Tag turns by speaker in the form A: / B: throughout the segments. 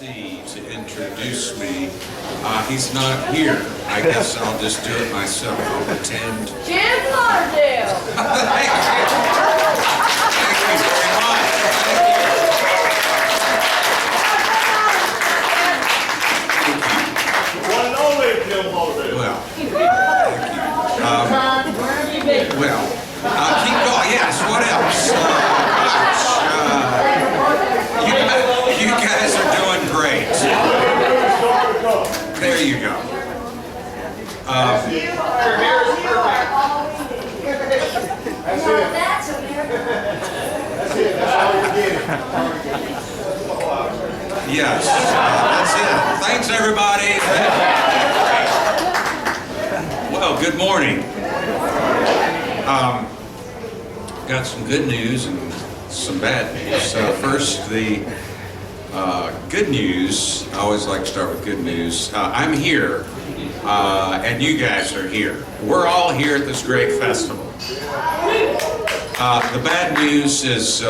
A: MC to introduce me. He's not here. I guess I'll just do it myself. I'll pretend.
B: Jim Lauderdale!
A: Thank you. Thank you very much. Thank you.
C: One and only Jim Lauderdale.
A: Well, thank you. Well, keep going. Yes, what else? You guys are doing great. There you go.
C: That's it. That's it. That's how we get it.
A: Yes, that's it. Thanks, everybody. Well, good morning. Got some good news and some bad news. First, the good news. I always like to start with good news. I'm here, and you guys are here. We're all here at this great festival. The bad news is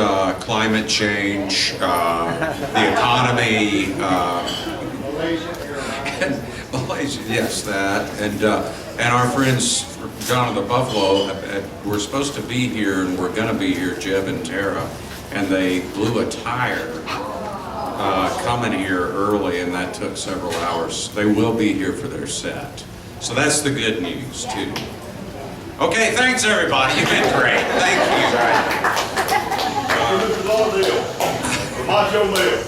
A: climate change, the economy, and Malaysia, yes, that, and our friends Donna the Buffalo were supposed to be here, and we're going to be here, Jeb and Tara, and they blew a tire coming here early, and that took several hours. They will be here for their set. So that's the good news, too. Okay, thanks, everybody. You've been great. Thank you.
C: This is Lauderdale. The Macho Male.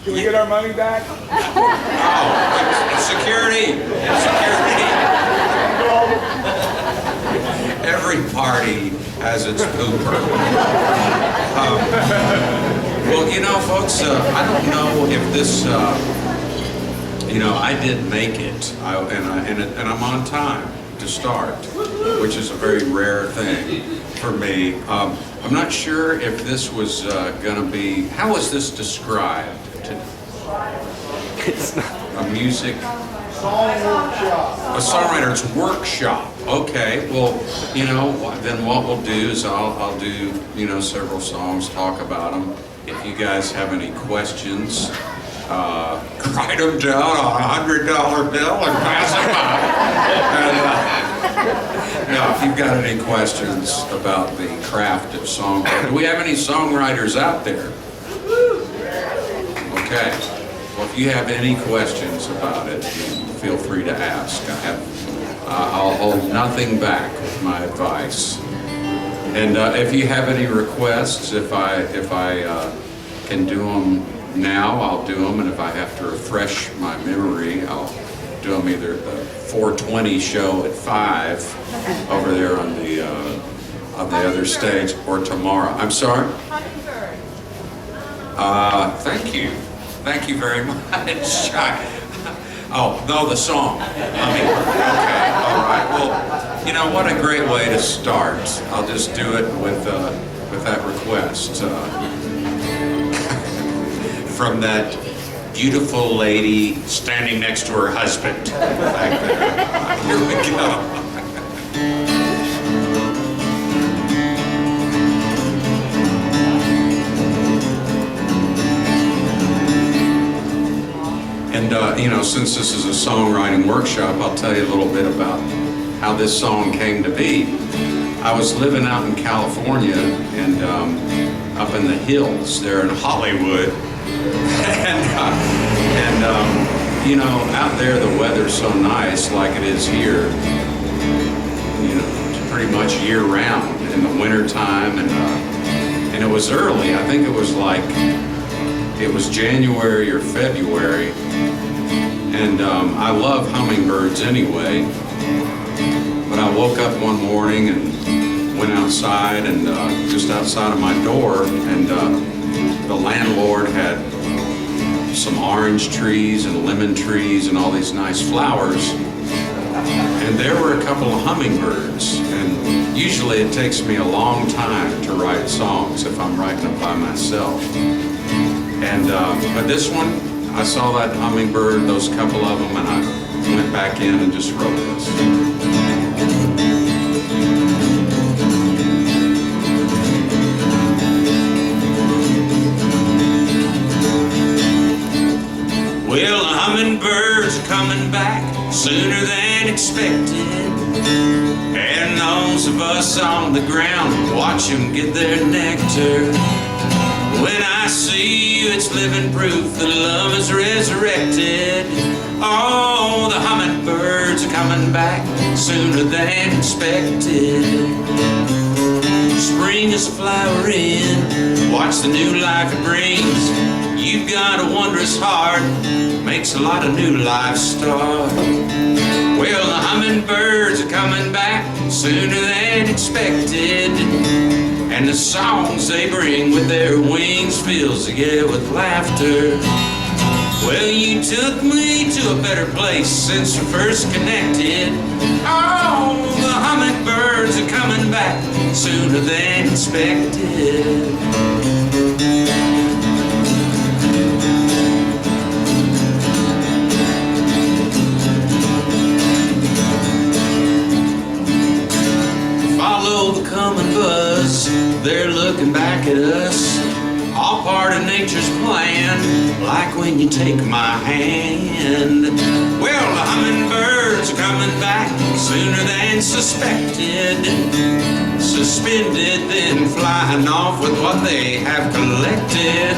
D: Can we get our money back?
A: Oh, security. Security. Every party has its pooper. Well, you know, folks, I don't know if this, you know, I did make it, and I'm on time to start, which is a very rare thing for me. I'm not sure if this was going to be, how was this described? A music, a songwriter's workshop. Okay, well, you know, then what we'll do is I'll do, you know, several songs, talk about them. If you guys have any questions, write them down on a $100 bill and pass them out. And, now, if you've got any questions about the craft of songwriting, do we have any songwriters out there? Okay. Well, if you have any questions about it, feel free to ask. I'll hold nothing back with my advice. And if you have any requests, if I can do them now, I'll do them. And if I have to refresh my memory, I'll do them either at the 420 show at 5 over there on the other stage, or tomorrow. I'm sorry? Thank you. Thank you very much. Oh, no, the song. Okay, all right. Well, you know, what a great way to start. I'll just do it with that request from that beautiful lady standing next to her husband back there. Here we go. And, you know, since this is a songwriting workshop, I'll tell you a little bit about how this song came to be. I was living out in California and up in the hills there in Hollywood. You know, out there the weather's so nice like it is here, you know, pretty much year round in the winter time. And it was early. I think it was like, it was January or February, and I love hummingbirds anyway, but I woke up one morning and went outside, and just outside of my door, and the landlord had some orange trees and lemon trees and all these nice flowers, and there were a couple of hummingbirds. And usually it takes me a long time to write songs if I'm writing them by myself. And but this one, I saw that hummingbird, those couple of them, and I went back in and just wrote this. coming back sooner than expected. And those of us on the ground watch them get their nectar. When I see you, it's living proof that love is resurrected. Oh, the hummingbirds are coming back sooner than expected. Spring is flowering, watch the new life it brings. You've got a wondrous heart, makes a lot of new life start. Well, the hummingbirds are coming back sooner than expected. And the songs they bring with their wings fills the air with laughter. Well, you took me to a better place since we first connected. Oh, the hummingbirds are coming back sooner than expected. Follow the coming buzz, they're looking back at us. All part of nature's plan, like when you take my hand. Well, the hummingbirds are coming back sooner than suspected. Suspended, then flying off with what they have collected.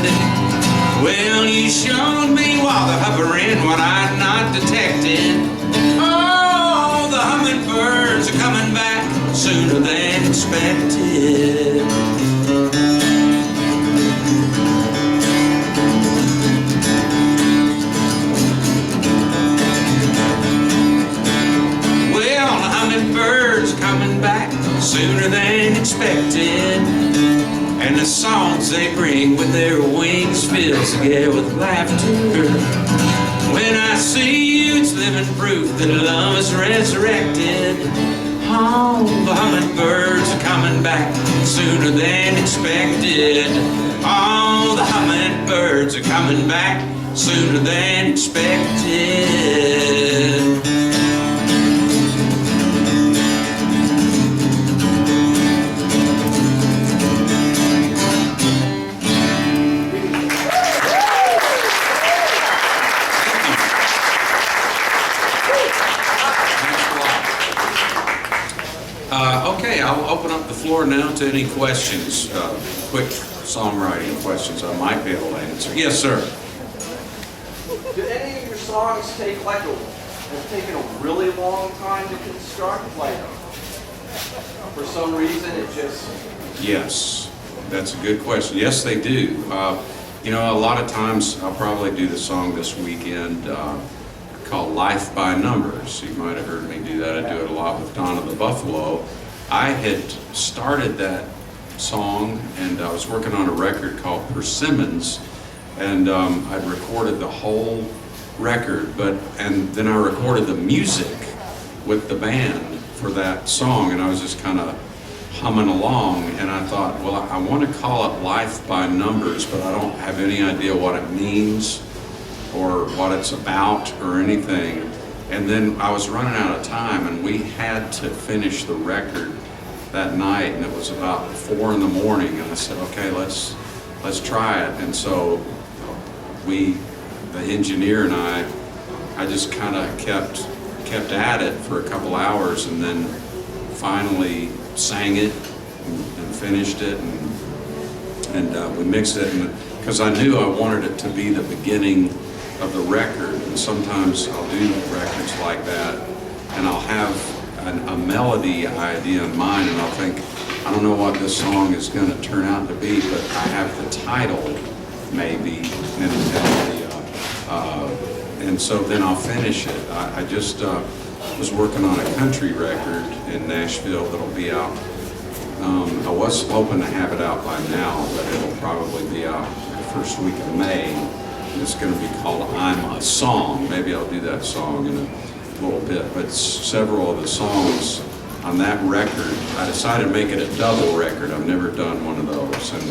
A: Well, you showed me while they're hovering what I'd not detected. Oh, the hummingbirds are coming back sooner than expected. Well, the hummingbirds are coming back sooner than expected. And the songs they bring with their wings fills the air with laughter. When I see you, it's living proof that love is resurrected. Oh, the hummingbirds are coming back sooner than expected. Oh, the hummingbirds are coming back sooner than expected. Okay, I'll open up the floor now to any questions, quick songwriting questions I might be able to answer. Yes, sir.
E: Do any of your songs take have taken a really long time to construct? Like, for some reason it just...
A: Yes, that's a good question. Yes, they do. You know, a lot of times I'll probably do the song this weekend called Life by Numbers. You might have heard me do that. I do it a lot with Donna the Buffalo. I had started that song and I was working on a record called Persimmons, and I'd recorded the whole record, and then I recorded the music with the band for that song, and I was just kind of humming along, and I thought, well, I want to call it Life by Numbers, but I don't have any idea what it means or what it's about or anything. And then I was running out of time, and we had to finish the record that night, and it was about 4 in the morning, and I said, okay, let's try it. And so the engineer and I just kind of kept at it for a couple hours, and then finally sang it and finished it, and we mixed it, because I knew I wanted it to be the beginning of the record. And sometimes I'll do records like that, and I'll have a melody idea in mind, and I'll think, I don't know what this song is going to turn out to be, but I have the title maybe, and so then I'll finish it. I just was working on a country record in Nashville that'll be out. I was hoping to have it out by now, but it'll probably be out the first week of May. It's going to be called I'm a Song. Maybe I'll do that song in a little bit, but several of the songs on that record, I decided to make it a double record. I've never done one of those, and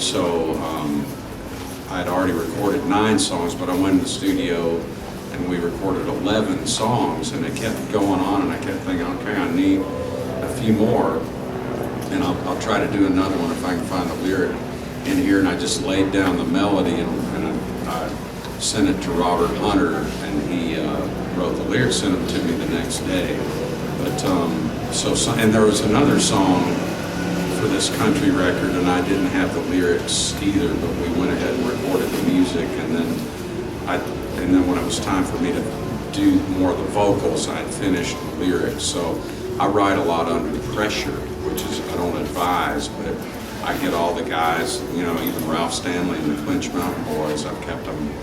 A: so I'd already recorded 9 songs, but I went in the studio and we recorded 11 songs, and it kept going on, and I kept thinking, okay, I need a few more, and I'll try to do another one if I can find the lyric in here. And I just laid down the melody, and I sent it to Robert Hunter, and he wrote the lyrics, sent them to me the next day. But and there was another song for this country record, and I didn't have the lyrics either, but we went ahead and recorded the music, and then when it was time for me to do more of the vocals, I had finished the lyrics. So I write a lot under pressure, which is, I don't advise, but I get all the guys, you know, even Ralph Stanley and the Clinch Mountain Boys, I've kept them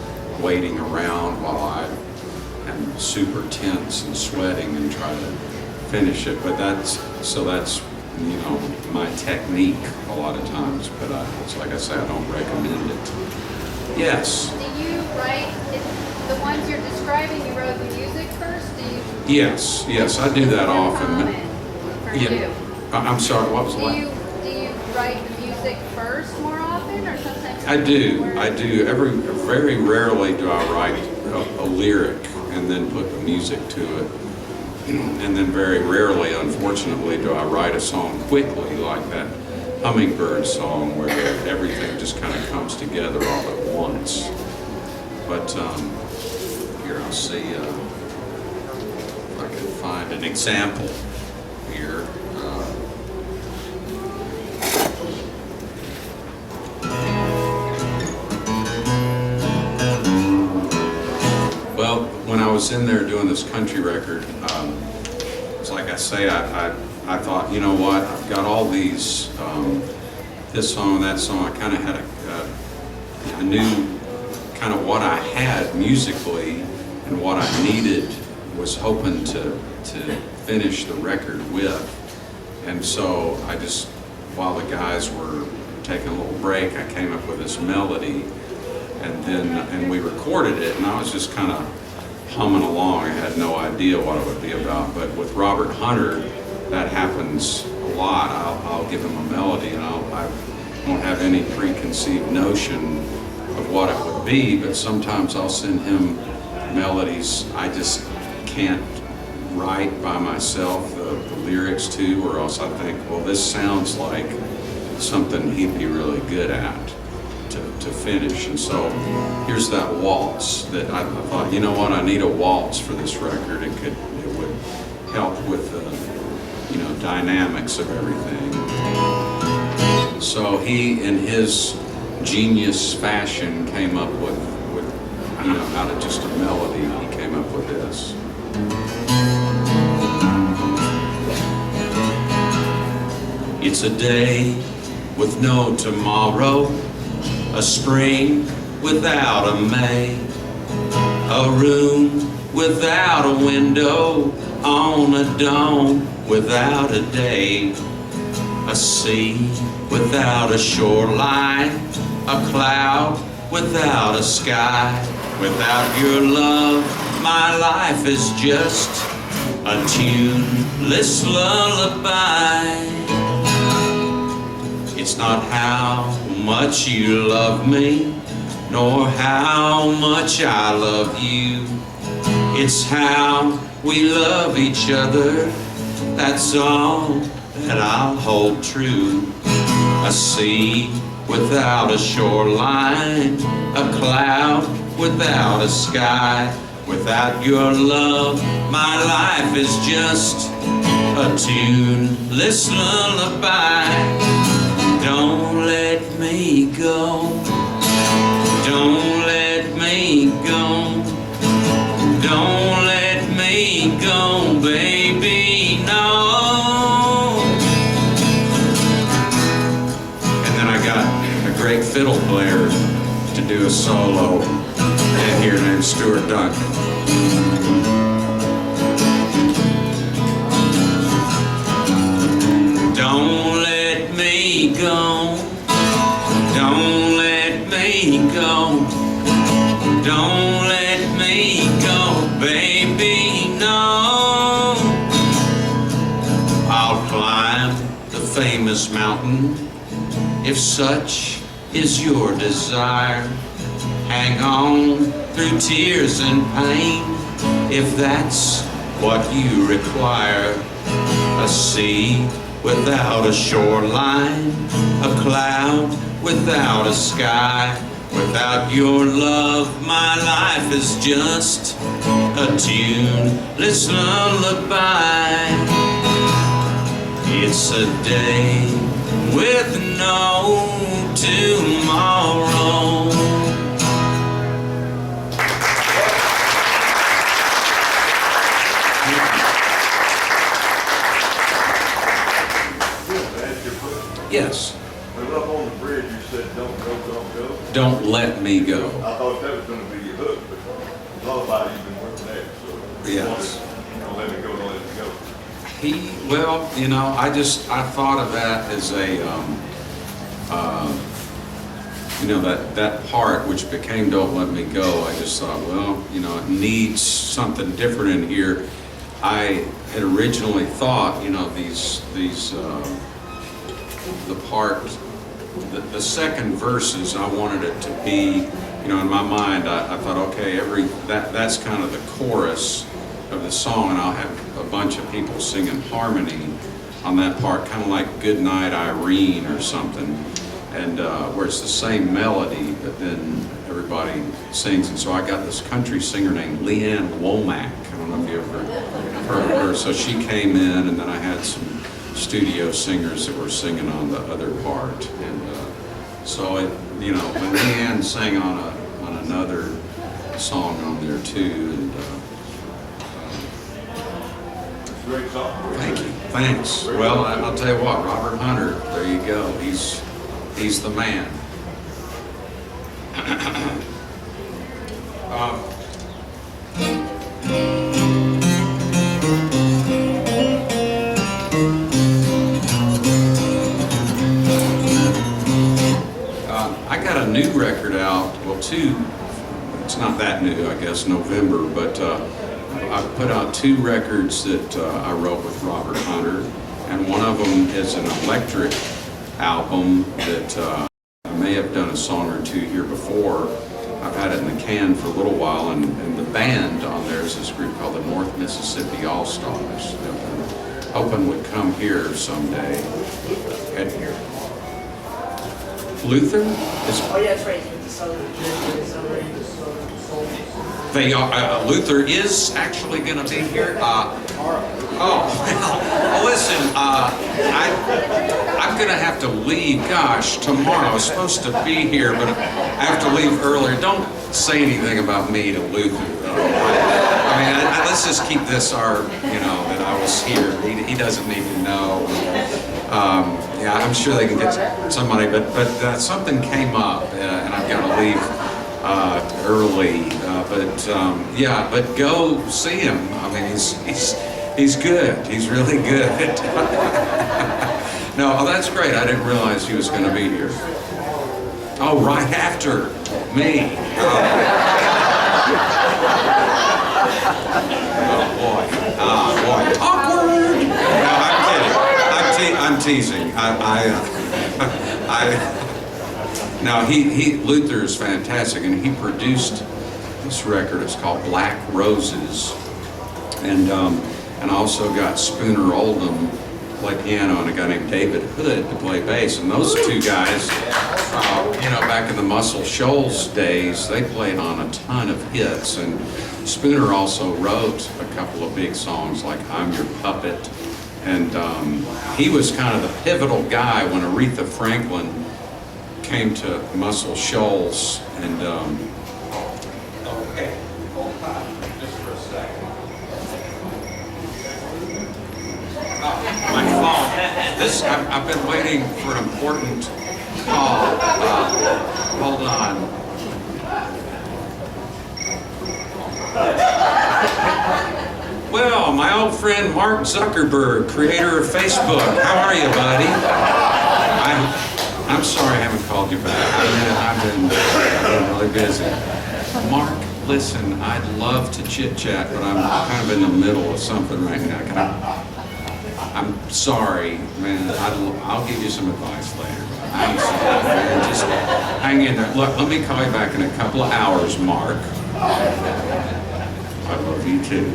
A: waiting around while I am super tense and sweating and try to finish it. But that's, you know, my technique a lot of times, but it's like I say, I don't recommend it. Yes?
B: Do you write, the ones you're describing, you wrote the music first? Do you?
A: Yes, I do that often.
B: For you?
A: I'm sorry, what was
B: Do
A: what?
B: you write the music first more often, or sometimes?
A: I do. Very rarely do I write a lyric and then put the music to it. And then very rarely, unfortunately, do I write a song quickly like that Hummingbird song where everything just kind of comes together all at once. But here, I'll see if I can find an example here. Well, when I was in there doing this country record, it's like I say, I thought, you know what, I've got all these, this song, that song. I kind of had I knew kind of what I had musically and what I needed, was hoping to finish the record with. And so I just, while the guys were taking a little break, I came up with this melody. And we recorded it, and I was just kind of humming along. I had no idea what it would be about. But with Robert Hunter, that happens a lot. I'll give him a melody, and I won't have any preconceived notion of what it would be, but sometimes I'll send him melodies I just can't write by myself, the lyrics to, or else I think, well, this sounds like something he'd be really good at to finish. And so here's that waltz that I thought, you know what, I need a waltz for this record. It would help with the, you know, dynamics of everything. So he, in his genius fashion, came up with you know, out of just a melody, he came up with this. It's a day with no tomorrow, a spring without a May, a room without a window, on a dawn without a day, a sea without a shoreline, a cloud without a sky. Without your love, my life is just a tuneless lullaby. It's not how much you love me, nor how much I love you. It's how we love each other, that's all that I'll hold true. A sea without a shoreline, a cloud without a sky. Without your love, my life is just a tuneless lullaby. Don't let me go, don't let me go, don't let me go, baby, no. And then I got a great fiddle player to do a solo in here named Stuart Duncan. Don't let me go, don't let me go, don't let me go, baby, no. I'll climb the famous mountain if such is your desire. Hang on through tears and pain if that's what you require. A sea without a shoreline, a cloud without a sky. Without your love, my life is just a tuneless lullaby. It's a day with no tomorrow. Yes.
C: But up on the bridge, you said, don't go, don't go.
A: Don't let me go.
C: I thought that was gonna be your hook, but lullaby, you've been working that, so.
A: Yes.
C: Don't let it go, don't let it go.
A: Well, you know, I thought of that as a, you know, that part which became Don't Let Me Go. I just thought, well, you know, it needs something different in here. I had originally thought, you know, the part, the second verses, I wanted it to be, you know, in my mind, I thought, okay, that's kind of the chorus of the song, and I'll have a bunch of people singing harmony on that part, kind of like Good Night Irene or something, and where it's the same melody, but then everybody sings. And so I got this country singer named Leanne Womack. I don't know if you ever heard of her. So she came in, and then I had some studio singers that were singing on the other part, and so it, you know, when Leanne sang on another song on there too, and
C: It's a great song.
A: thank you, thanks. Well, I'll tell you what, Robert Hunter, there you go. He's the man. I got a new record out, well, two, it's not that new, I guess, November, but I put out two records that I wrote with Robert Hunter, and one of them is an electric album that I may have done a song or two here before. I've had it in the can for a little while, and the band on there is this group called the North Mississippi All-Stars. Hoping would come here someday. And Luther is.
F: Oh, yeah, that's right.
A: They are. Luther is actually going to be here. Well, listen. I'm going to have to leave. Gosh, tomorrow. I was supposed to be here, but I have to leave earlier. Don't say anything about me to Luther. I mean, let's just keep this that I was here. He doesn't need to know. Yeah, I'm sure they can get somebody, but something came up, and I've got to leave early. But go see him. I mean, he's good. He's really good. No, that's great. I didn't realize he was going to be here. Oh, right after me. Oh boy. Awkward. No, I'm kidding. I'm teasing. Now Luther is fantastic, and he produced this record. It's called Black Roses, and I also got Spooner Oldham play piano and a guy named David Hood to play bass. And those two guys, back in the Muscle Shoals days, they played on a ton of hits. And Spooner also wrote a couple of big songs like I'm Your Puppet. And he was kind of the pivotal guy when Aretha Franklin came to Muscle Shoals. And okay, hold on just for a second. My phone. I've been waiting for an important call. Hold on. Well, my old friend Mark Zuckerberg, creator of Facebook. How are you, buddy? I'm sorry I haven't called you back. I've been really busy. Mark, listen, I'd love to chit-chat, but I'm kind of in the middle of something right now. I'm sorry, man. I'll give you some advice later. I'm sorry, man. Just hang in there. Look, let me call you back in a couple of hours, Mark. I love you too.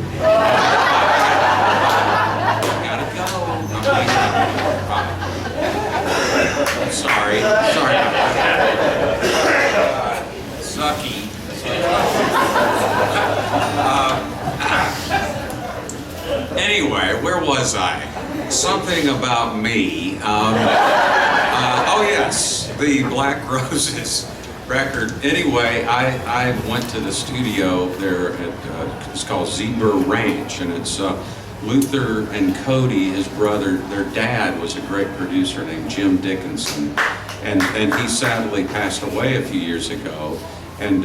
A: Gotta go. Sorry about that. Sucky. Anyway, where was I? Something about me. Oh yes, the Black Roses record. Anyway, I went to the studio there at, it's called Zebra Ranch, and it's Luther and Cody, his brother, their dad was a great producer named Jim Dickinson, and he sadly passed away a few years ago, and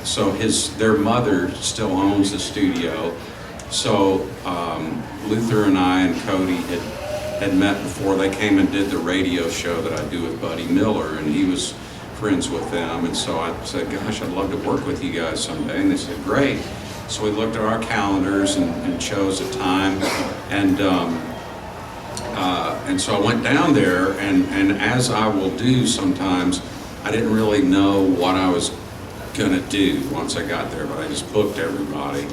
A: so their mother still owns the studio. So Luther and I and Cody had met before. They came and did the radio show that I do with Buddy Miller, and he was friends with them, and so I said, gosh, I'd love to work with you guys someday, and they said, great. So we looked at our calendars and chose a time, and so I went down there, and as I will do sometimes, I didn't really know what I was gonna do once I got there, but I just booked everybody.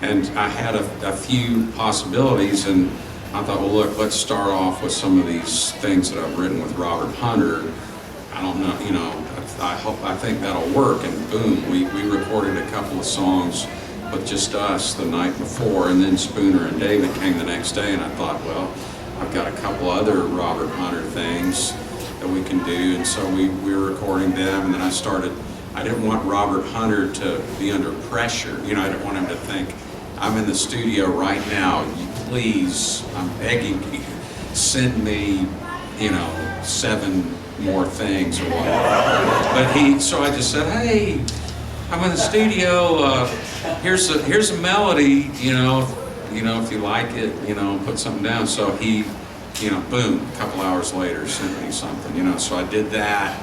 A: And I had a few possibilities, and I thought, well, look, let's start off with some of these things that I've written with Robert Hunter. I don't know, you know, I think that'll work. And boom, we recorded a couple of songs with just us the night before, and then Spooner and David came the next day, and I thought, well, I've got a couple other Robert Hunter things that we can do, and so we were recording them, and then I didn't want Robert Hunter to be under pressure. You know, I didn't want him to think, I'm in the studio right now, you please, I'm begging you, send me, you know, 7 more things or whatever. But so I just said, hey, I'm in the studio, here's a melody, you know, if you like it, you know, put something down. So he, you know, boom, a couple hours later sent me something, you know, so I did that,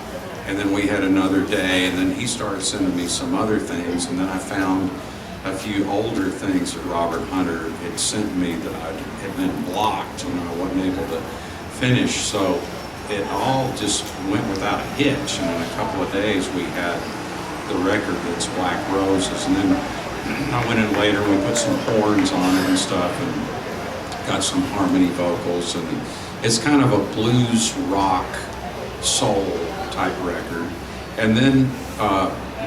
A: and then we had another day, and then he started sending me some other things, and then I found a few older things that Robert Hunter had sent me that I had been blocked, you know, I wasn't able to finish, so it all just went without a hitch, and in a couple of days we had the record that's Black Roses, and then I went in later, we put some horns on it and stuff, and got some harmony vocals, and it's kind of a blues rock soul type record. And then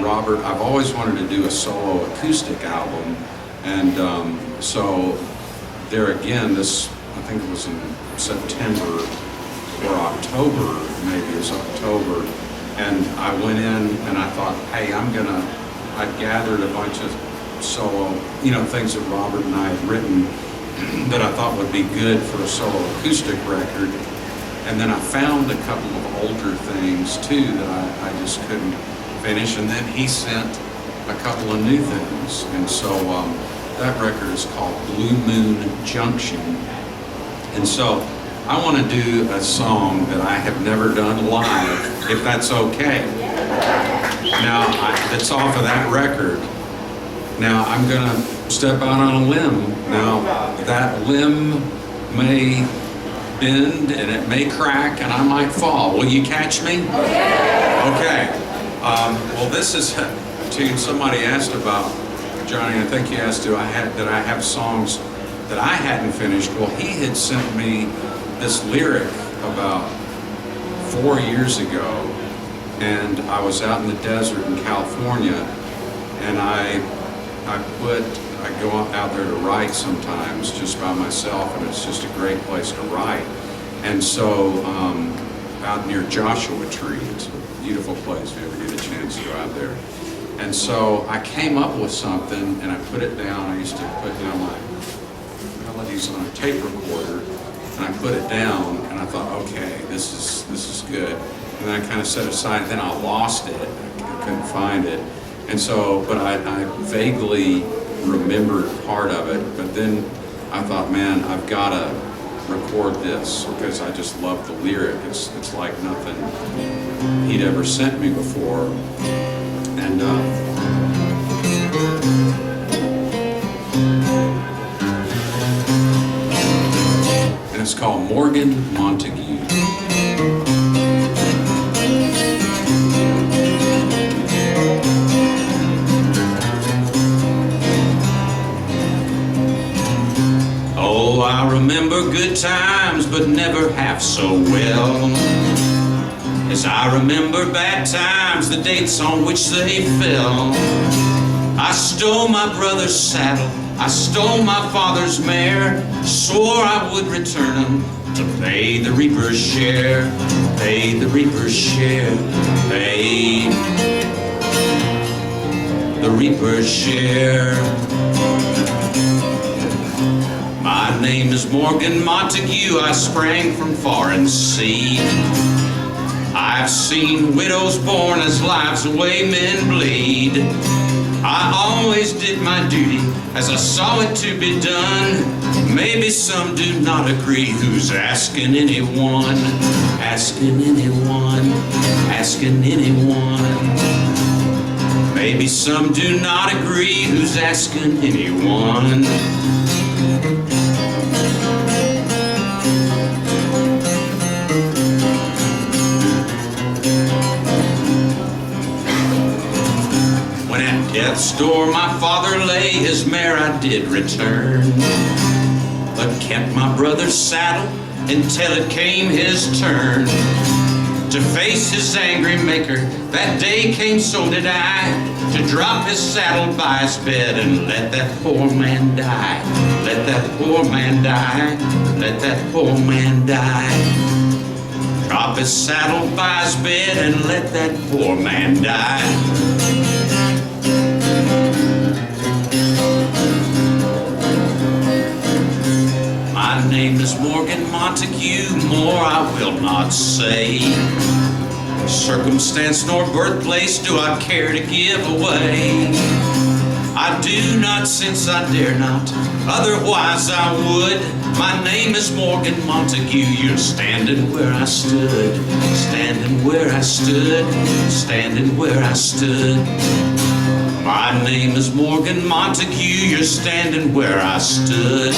A: Robert, I've always wanted to do a solo acoustic album, and so there again, I think it was in September or October, maybe it was October, and I went in and I thought, hey, I gathered a bunch of solo, you know, things that Robert and I had written that I thought would be good for a solo acoustic record, and then I found a couple of older things too that I just couldn't finish, and then he sent a couple of new things, and so that record is called Blue Moon Junction, and so I want to do a song that I have never done live, if that's okay. Now, it's off of that record. Now, I'm going to step out on a limb. Now, that limb may bend and it may crack and I might fall. Will you catch me? Okay. Well, this is a tune somebody asked about, Johnny, I think you asked that I have songs that I hadn't finished. Well, he had sent me this lyric about 4 years ago, and I was out in the desert in California, and I go out there to write sometimes just by myself, and it's just a great place to write. And so out near Joshua Tree, it's a beautiful place if you ever get a chance to go out there. And so I came up with something and I put it down. I used to put down my melodies on a tape recorder, and I put it down, and I thought, okay, this is good. And then I kind of set it aside, and then I lost it. I couldn't find it. And so, but I vaguely remembered part of it, but then I thought, man, I've got to record this because I just love the lyric. It's like nothing he'd ever sent me before. And it's called Morgan Montague. Oh, I remember good times, but never half so well. As I remember bad times, the dates on which they fell. I stole my brother's saddle, I stole my father's mare, swore I would return them to pay the reaper's share, pay the reaper's share, pay the reaper's share. My name is Morgan Montague, I sprang from foreign sea. I've seen widows born as lives away men bleed. I always did my duty as I saw it to be done. Maybe some do not agree. Who's asking anyone? Asking anyone? Asking anyone? Maybe some do not agree. Who's asking anyone? When at death's door my father lay, his mare I did return, but kept my brother's saddle until it came his turn. To face his angry maker, that day came, so did I, to drop his saddle by his bed and let that poor man die. Let that poor man die. Let that poor man die. Drop his saddle by his bed and let that poor man die. My name is Morgan Montague, more I will not say. Circumstance nor birthplace do I care to give away. I do not since I dare not, otherwise I would. My name is Morgan Montague, you're standing where I stood, standing where I stood, standing where I stood. My name is Morgan Montague, you're standing where I stood.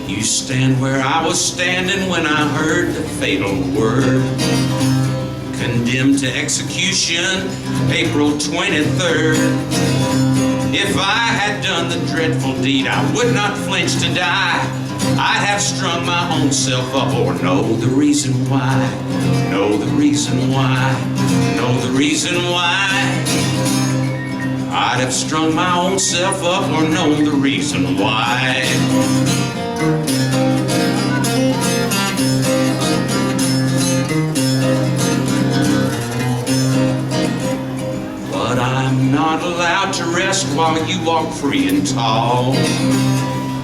A: You stand where I was standing when I heard the fatal word. Condemned to execution, April 23rd. If I had done the dreadful deed, I would not flinch to die. I'd have strung my own self up, or know the reason why. Know the reason why. Know the reason why. I'd have strung my own self up, or known the reason why. But I'm not allowed to rest while you walk free and tall,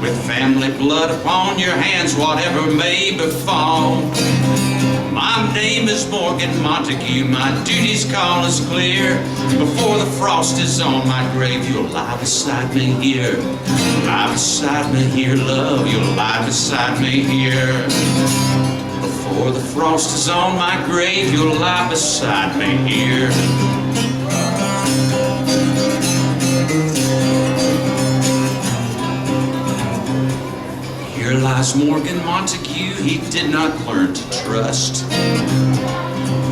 A: with family blood upon your hands, whatever may befall. My name is Morgan Montague, my duty's call is clear. Before the frost is on my grave, you'll lie beside me here. Lie beside me here, love, you'll lie beside me here. Before the frost is on my grave, you'll lie beside me here. Here lies Morgan Montague, he did not learn to trust.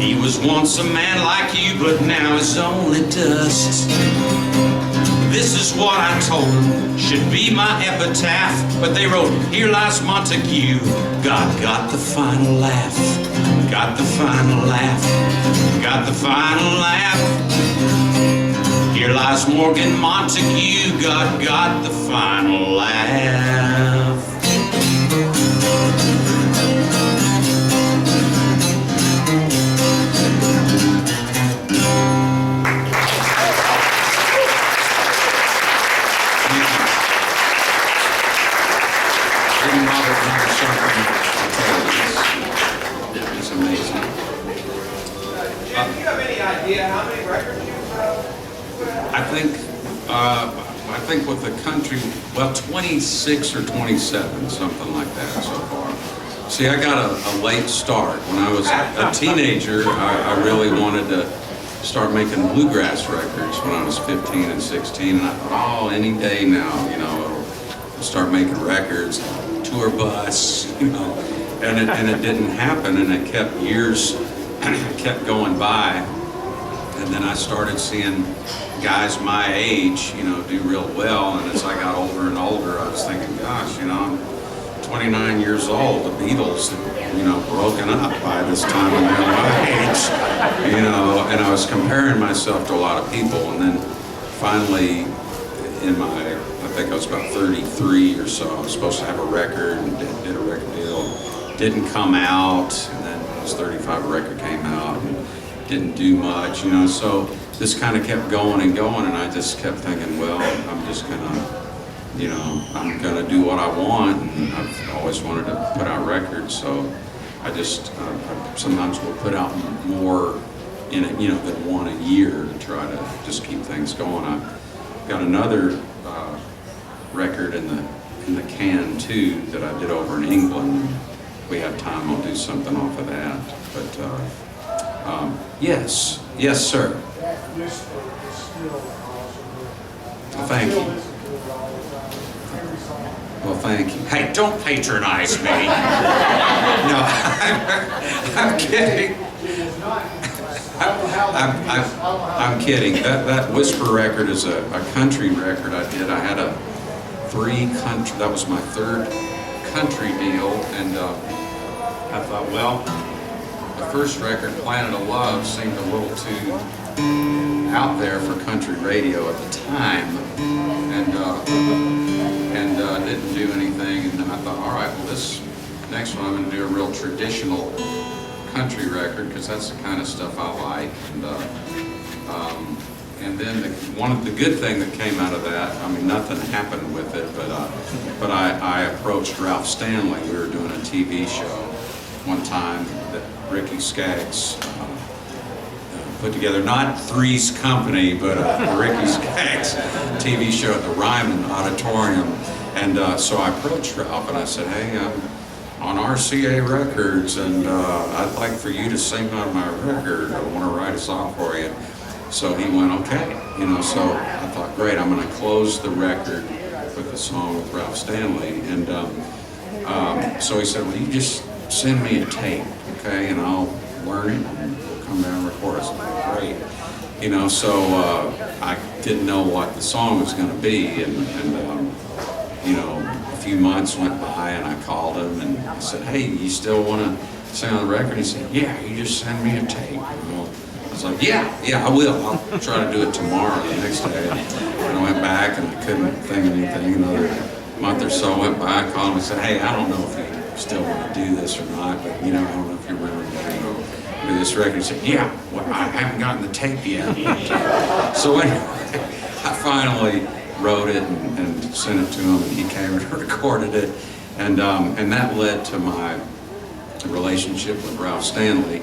A: He was once a man like you, but now is only dust. This is what I told them should be my epitaph, but they wrote, here lies Montague, God got the final laugh. Got the final laugh. Got the final laugh. Here lies Morgan Montague, God got the final laugh. It's amazing.
E: Do you have any idea how many records you've put out?
A: I think with the country, well, 26 or 27, something like that so far. See, I got a late start. When I was a teenager, I really wanted to start making bluegrass records when I was 15 and 16, and I thought, oh, any day now, I'll start making records, tour bus, and it didn't happen, and it kept years, kept going by. And then I started seeing guys my age, you know, do real well. And as I got older and older, I was thinking, gosh, you know, I'm 29 years old. The Beatles had, you know, broken up by this time in their life, you know. And I was comparing myself to a lot of people. And then finally, in my, I think I was about 33 or so, I was supposed to have a record and did a record deal. Didn't come out. And then when I was 35, a record came out. And didn't do much, you know, so this kind of kept going and going, and I just kept thinking, well, I'm just gonna, you know, I'm gonna do what I want, and I've always wanted to put out records, so I just I sometimes will put out more in it, you know, than one a year to try to just keep things going. I've got another record in the can too that I did over in England. If we have time, I'll do something off of that, but. Yes, sir.
C: That whisper is still awesome.
A: Thank you.
C: Listen to it all the time. Every song.
A: Well, thank you. Hey, don't patronize me. No, I'm kidding.
C: It is not. I don't know how that is. I don't know how
A: I'm kidding. That Whisper record is a country record I did. I had that was my third country deal, and I thought, well, the first record, Planet of Love, seemed a little too out there for country radio at the time, and didn't do anything. And I thought, all right, well, this next one I'm going to do a real traditional country record because that's the kind of stuff I like. And then the good thing that came out of that, I mean, nothing happened with it, but I approached Ralph Stanley. We were doing a TV show one time that Ricky Skaggs put together, not Three's Company, but Ricky Skaggs TV show at the Ryman Auditorium. And so I approached Ralph and I said, hey, I'm on RCA Records and I'd like for you to sing on my record. I want to write a song for you. So he went, okay. You know, so I thought, great, I'm going to close the record with a song with Ralph Stanley. And so he said, well, you just send me a tape, okay, and I'll learn it, and we'll come down and record it. I said, great. You know, so I didn't know what the song was going to be, and you know, a few months went by, and I called him, and I said, hey, you still want to sing on the record? He said, yeah, you just send me a tape. You know? I was like, yeah, I will. I'll try to do it tomorrow, the next day. And I went back, and I couldn't think of anything. Another month or so went by, I called him and said, hey, I don't know if you still want to do this or not, but you know, I don't know if you're really going to do this record. He said, yeah, well, I haven't gotten the tape yet. So anyway, I finally wrote it and sent it to him, and he came and recorded it, and that led to my relationship with Ralph Stanley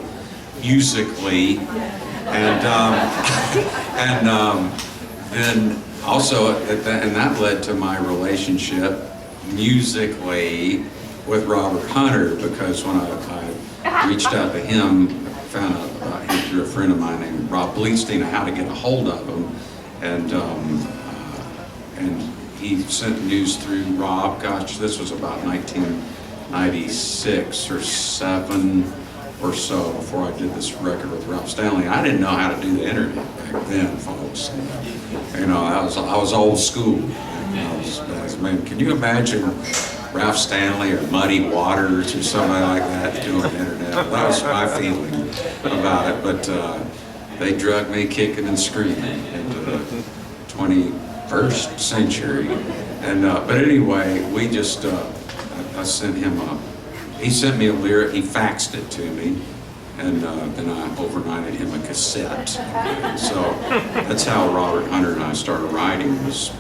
A: musically, and then also, and that led to my relationship musically with Robert Hunter, because when I reached out to him, found out about him through a friend of mine named Rob Bleedstein, how to get a hold of him, and he sent news through Rob. Gosh, this was about 1996 or 7 or so before I did this record with Ralph Stanley. I didn't know how to do the internet back then, folks. You know, I was old school. Man, can you imagine Ralph Stanley or Muddy Waters or somebody like that doing the internet? That was my feeling about it. But they drugged me kicking and screaming into the 21st century. And but anyway, we just I sent him he sent me a lyric. He faxed it to me, and then I overnighted him a cassette. So that's how Robert Hunter and I started writing, was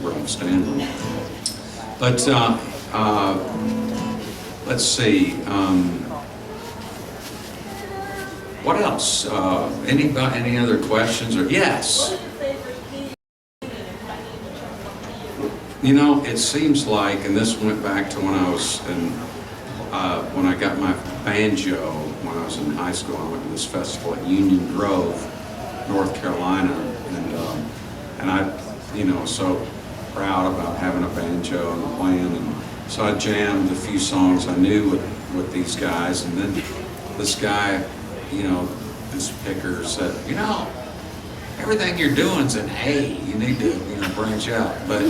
A: Ralph Stanley. But let's see. What else? Any other questions? Or yes. You know, it seems like, and this went back to when I was when I got my banjo when I was in high school. I went to this festival at Union Grove, North Carolina, and I, you know, so proud about having a banjo and playing, and so I jammed a few songs I knew with these guys, and then this guy, you know, this picker said, you know, everything you're doing's an A. You need to, you know, branch out. But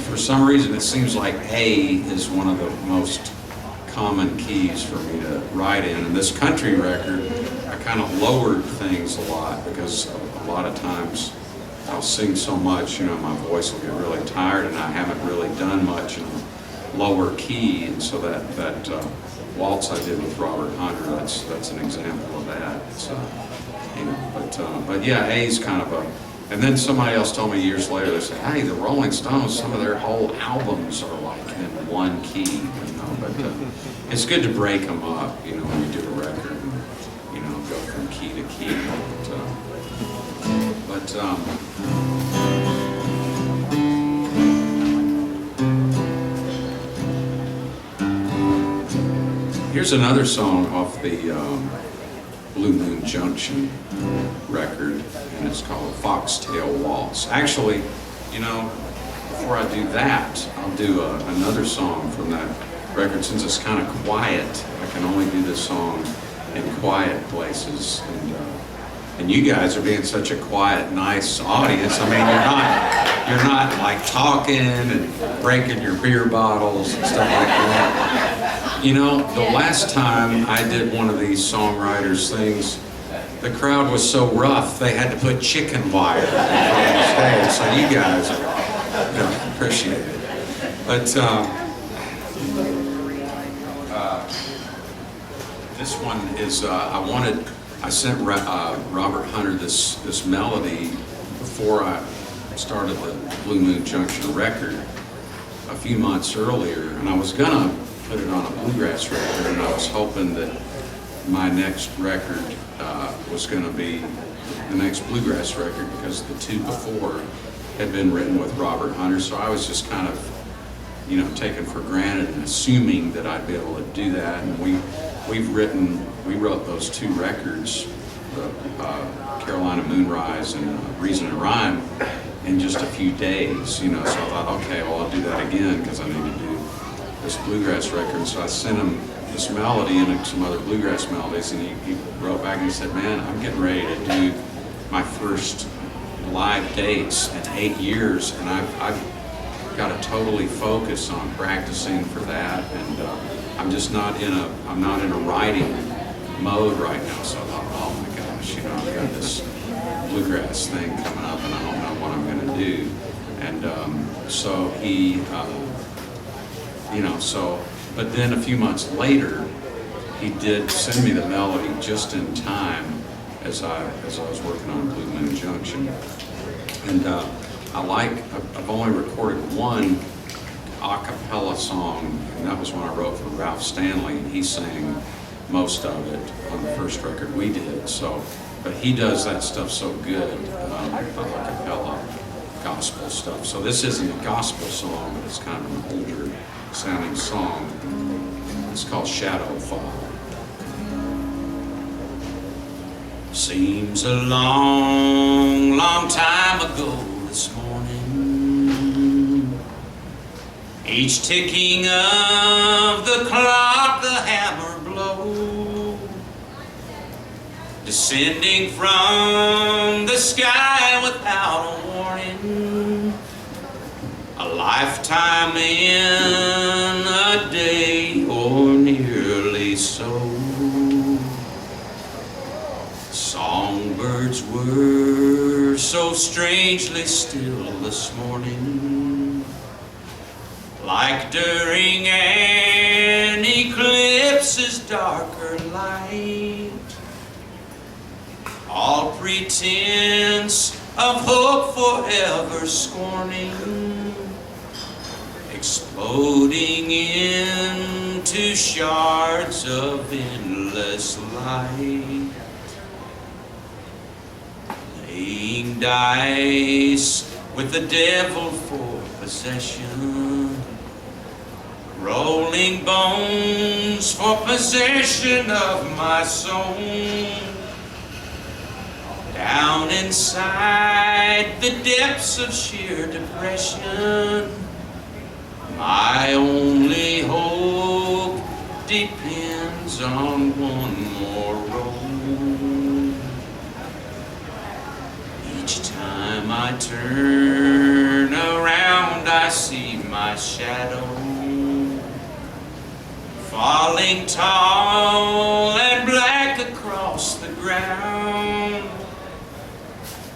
A: for some reason, it seems like A is one of the most common keys for me to write in. And this country record, I kind of lowered things a lot because a lot of times I'll sing so much, you know, my voice will get really tired, and I haven't really done much in a lower key. And so that waltz I did with Robert Hunter, that's an example of that. It's, you know, but yeah, A's kind of a. And then somebody else told me years later, they said, hey, the Rolling Stones, some of their whole albums are like in one key, you know, but it's good to break them up, you know, when you do a record, and, you know, go from key to key. Here's another song off the Blue Moon Junction record, and it's called Foxtail Waltz. Actually, you know, before I do that, I'll do another song from that record. Since it's kind of quiet, I can only do this song in quiet places. And you guys are being such a quiet, nice audience. I mean, you're not like talking and breaking your beer bottles and stuff like that. You know, the last time I did one of these songwriters things, the crowd was so rough they had to put chicken wire on the stage. So you guys, you know, appreciate it. But this one is I sent Robert Hunter this melody before I started the Blue Moon Junction record a few months earlier, and I was gonna put it on a bluegrass record, and I was hoping that my next record was gonna be the next bluegrass record, because the two before had been written with Robert Hunter, so I was just kind of, you know, taken for granted and assuming that I'd be able to do that. And we wrote those two records, the Carolina Moonrise and Reason and Rhyme, in just a few days, you know, so I thought, okay, well, I'll do that again because I need to do this bluegrass record. So I sent him this melody and some other bluegrass melodies, and he wrote back and he said, man, I'm getting ready to do my first live dates in 8 years, and I've got to totally focus on practicing for that, and I'm just not in a writing mode right now. So I thought, oh my gosh, you know, I've got this bluegrass thing coming up, and I don't know what I'm going to do. And so he, you know, so, but then a few months later, he did send me the melody just in time as I was working on Blue Moon Junction. And I've only recorded one a cappella song, and that was when I wrote for Ralph Stanley, and he sang most of it on the first record we did. So, but he does that stuff so good, the a cappella gospel stuff. So this isn't a gospel song, but it's kind of an older sounding song. It's called Shadow Fall. Seems a long, long time ago this morning, each ticking of the clock the hammer blow, descending from the sky without a warning, a lifetime in a day or nearly so. Songbirds were so strangely still this morning, like during an eclipse's darker light. All pretense of hope forever scorning, exploding into shards of endless light. Playing dice with the devil for possession, rolling bones for possession of my soul. Down inside the depths of sheer depression, my only hope depends on one more roll. I turn around, I see my shadow falling tall and black across the ground.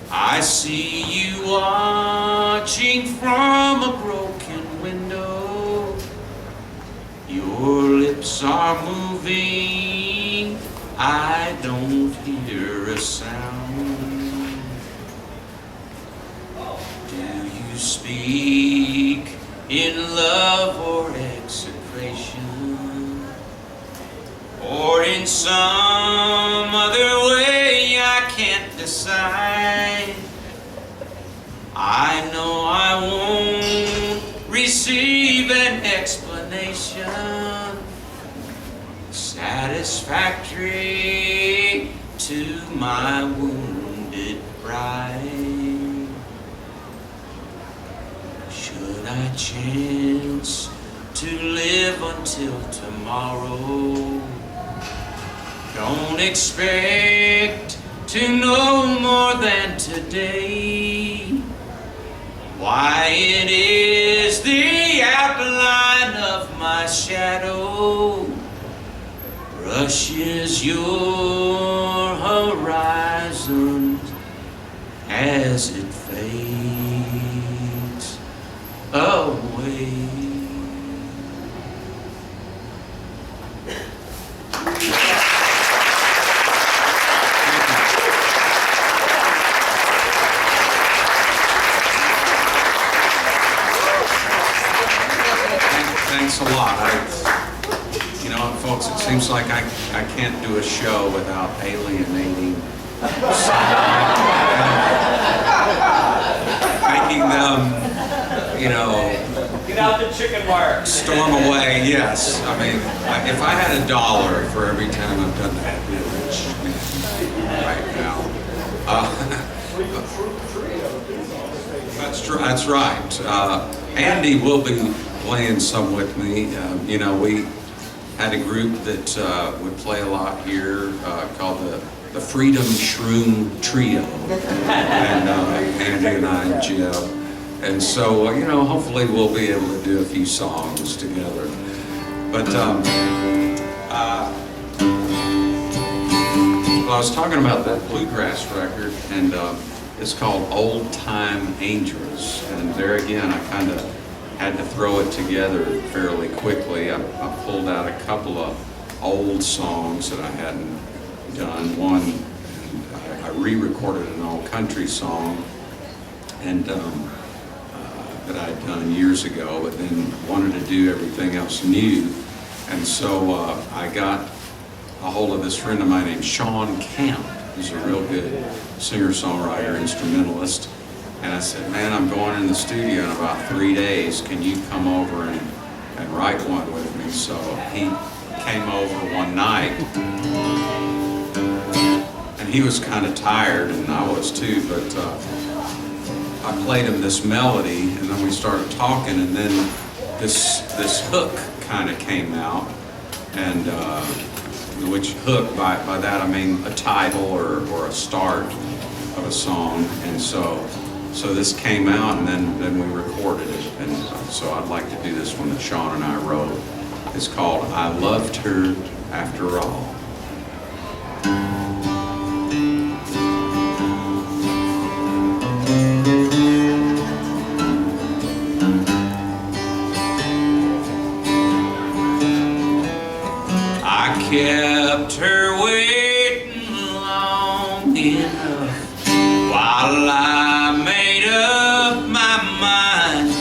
A: I see you watching from a broken window. Your lips are moving, I don't hear a sound. Do you speak in love or execration, or in some other way I can't decide? I know I won't receive an explanation satisfactory to my wounded pride. Should I chance to live until tomorrow, don't expect to know more than today. Why, it is the outline of my shadow brushes your horizon as it fades away. Thanks a lot. You know, folks, it seems like I can't do a show without alienating someone, making them, you know,
F: get out the chicken wire.
A: Storm away. Yes. I mean, if I had $1 for every time I've done that, I'd be a rich man right now. That's true. That's right. Andy will be playing some with me. You know, we had a group that would play a lot here called the Freedom Shroom Trio, and Andy and I and Jim. And so, you know, hopefully we'll be able to do a few songs together. But well, I was talking about that bluegrass record, and it's called Old Time Angels. And there again, I kind of had to throw it together fairly quickly. I pulled out a couple of old songs that I hadn't done. One, and I re-recorded an old country song, and that I'd done years ago, but then wanted to do everything else new. And so I got a hold of this friend of mine named Sean Camp, who's a real good singer-songwriter, instrumentalist. And I said, man, I'm going in the studio in about 3 days. Can you come over and write one with me? So he came over one night, and he was kind of tired, and I was too, but I played him this melody, and then we started talking, and then this hook kind of came out, and which hook, by that I mean a title or a start of a song. And so this came out, and then we recorded it, and so I'd like to do this one that Sean and I wrote. It's called I Loved Her After All. I kept her waiting long enough while I made up my mind.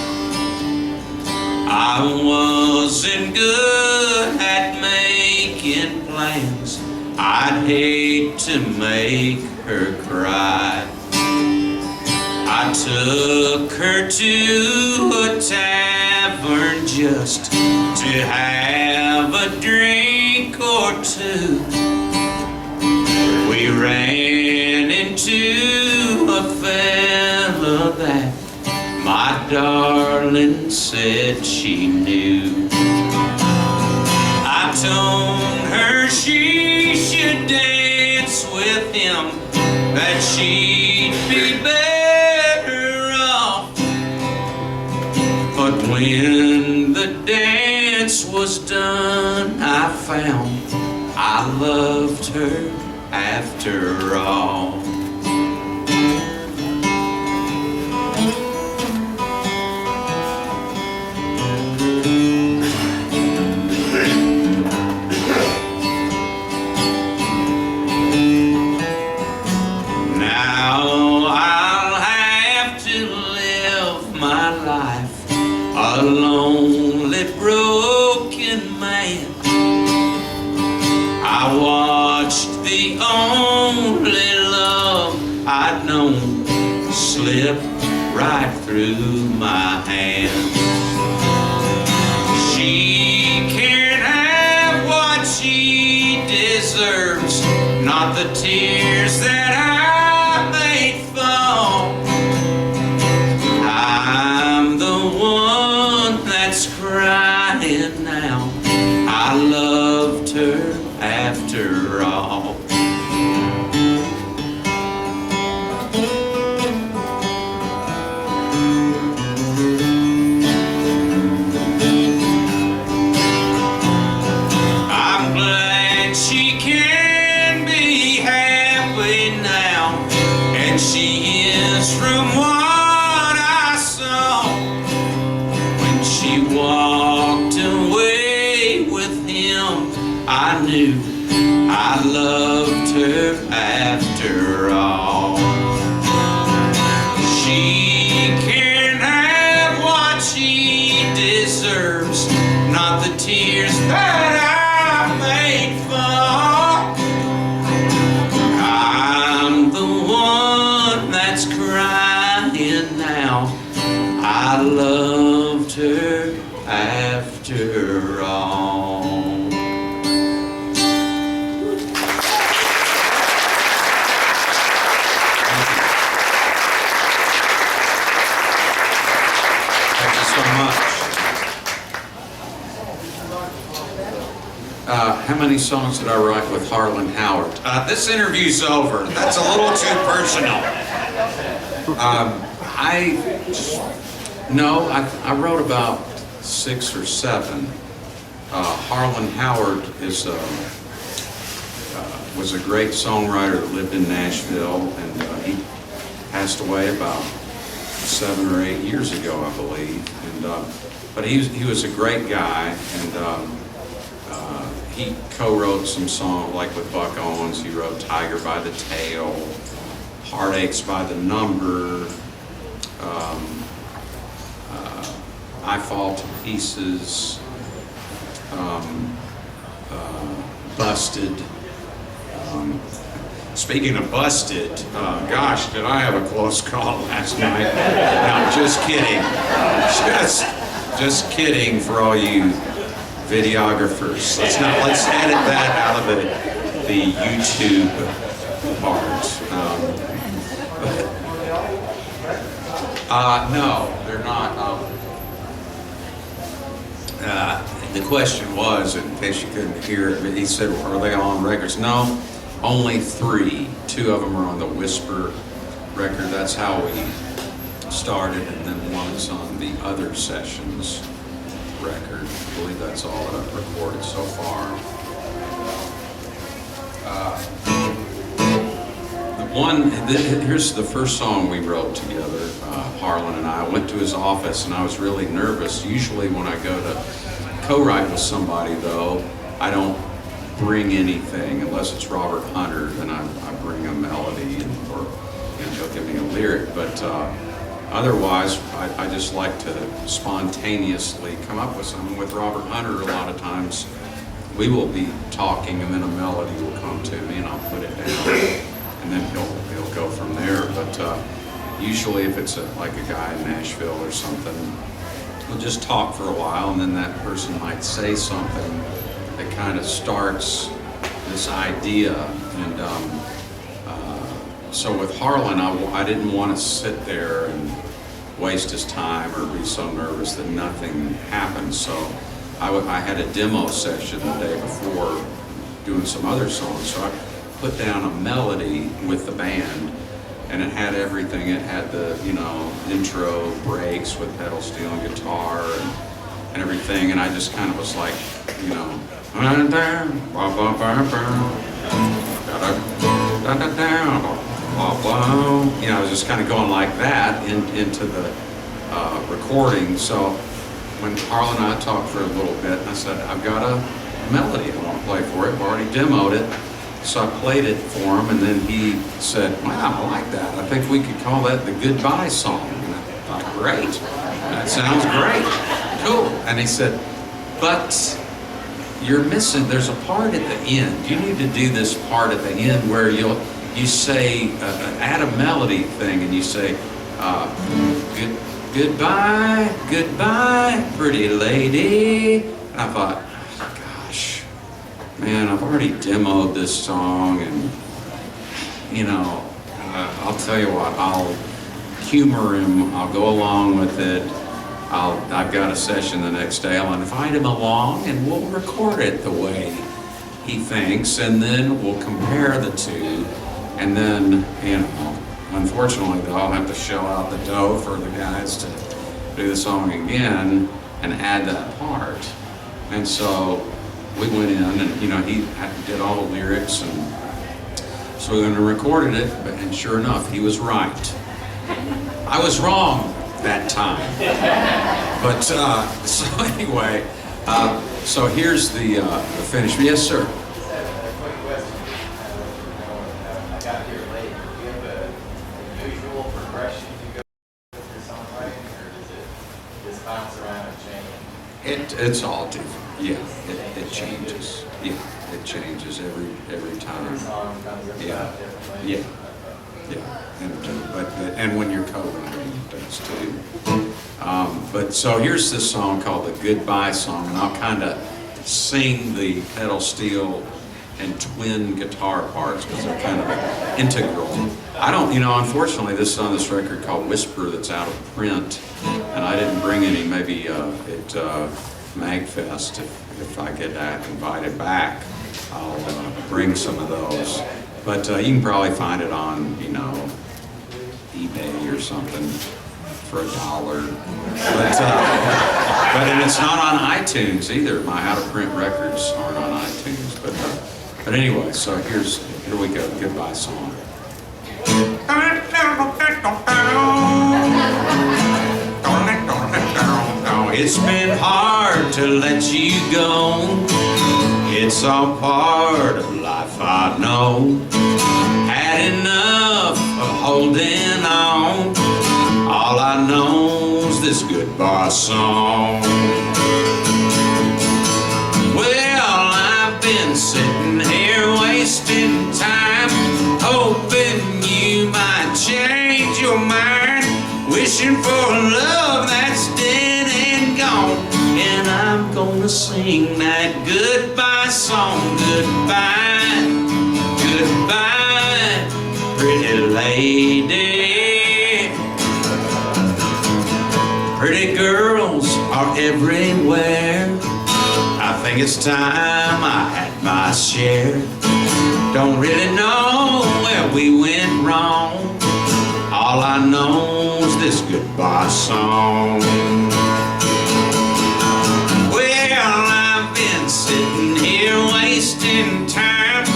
A: I wasn't good at making plans. I'd hate to make her cry. I took her to a tavern just to have a drink or two. We ran into a fella that my darling said she knew. I told her she should dance with him, that she'd be better dance was done, I found I loved her after all. Now I'll have to live my life a lonely, broken man. I watched the only love I'd known slip right through my hands. She can't have what she deserves, not the tears that I made fall. I'm the one that's crying now. I loved her after all. I'm glad she can be happy now, and she is from what I saw. When she walked away with him, I knew I loved her after all. She can have what she deserves, not the tears that I made fall. I'm the one that's crying now. I loved her after all. Thank you so much. How many songs did I write with Harlan Howard? This interview's over. That's a little too personal. I wrote about 6 or 7. Harlan Howard was a great songwriter that lived in Nashville, and he passed away about 7 or 8 years ago, I believe. And but he was a great guy, and he co-wrote some songs, like with Buck Owens. He wrote "Tiger by the Tail," "Heartaches by the Number," "I Fall to Pieces," "Busted." Speaking of busted, gosh, did I have a close call last night? No, just kidding. Just kidding for all you videographers. Let's edit that out of the YouTube part. No, they're not. The question was, in case you couldn't hear it, he said, are they on records? No, only 3. 2 of them are on the Whisper record. That's how we started, and then one's on the Other Sessions record. I believe that's all that I've recorded so far. Here's the first song we wrote together, Harlan and I. went to his office and I was really nervous. Usually when I go to co-write with somebody, though, I don't bring anything unless it's Robert Hunter, then I bring a melody or he'll give me a lyric. But otherwise, I just like to spontaneously come up with something. With Robert Hunter, a lot of times we will be talking and then a melody will come to me and I'll put it down and then he'll go from there. But usually if it's like a guy in Nashville or something, we'll just talk for a while and then that person might say something that kind of starts this idea. And so with Harlan, I didn't want to sit there and waste his time or be so nervous that nothing happened. So I had a demo session the day before doing some other songs. So I put down a melody with the band and it had everything. It had the, intro breaks with pedal steel and guitar, and and everything, and I just kind of was like, you know, you know, I was just kind of going like that into the recording. So when Harlan and I talked for a little bit, and I said, I've got a melody I want to play for it. I've already demoed it. So I played it for him, and then he said, wow, I like that. I think we could call that the Goodbye Song. And I thought, great. That sounds great. Cool. And he said, but you're missing, there's a part at the end. You need to do this part at the end where you say, add a melody thing, and you say, goodbye, goodbye, pretty lady. And I thought, gosh, man, I've already demoed this song, and, you know, I'll tell you what, I'll humor him, I'll go along with it. I've got a session the next day, I'll invite him along, and we'll record it the way he thinks, and then we'll compare the two, and then, you know, unfortunately, though, I'll have to shell out the dough for the guys to do the song again and add that part. And so we went in, and, you know, he did all the lyrics, and so we went and recorded it, and sure enough, he was right. I was wrong that time. But, so anyway, so here's the finish. Yes, sir. It's all different. Yeah, it changes. Yeah, it changes every time. Yeah, yeah, yeah. And when you're co-writing, it does too. But so here's this song called the Goodbye Song, and I'll kind of sing the pedal steel and twin guitar parts because they're kind of integral. I don't, you know, unfortunately, this is on this record called Whisper that's out of print, and I didn't bring any. Maybe at MagFest, if I get invited back, I'll bring some of those. But you can probably find it on, you know, eBay or something for $1. But and it's not on iTunes either. My out-of-print records aren't on iTunes. But anyway, so here we go. Goodbye Song. It's been hard to let you go. It's all part of life, I know. Had enough of holding on. All I know is this goodbye song. Well, I've been sitting here wasting time, hoping you might change your mind, wishing for a love that's dead and gone. And I'm gonna sing that goodbye song. Goodbye, goodbye, pretty lady. Pretty girls are everywhere. I think it's time I had my share. Don't really know where we went wrong. All I know is this goodbye song. Well, I've been sitting here wasting time,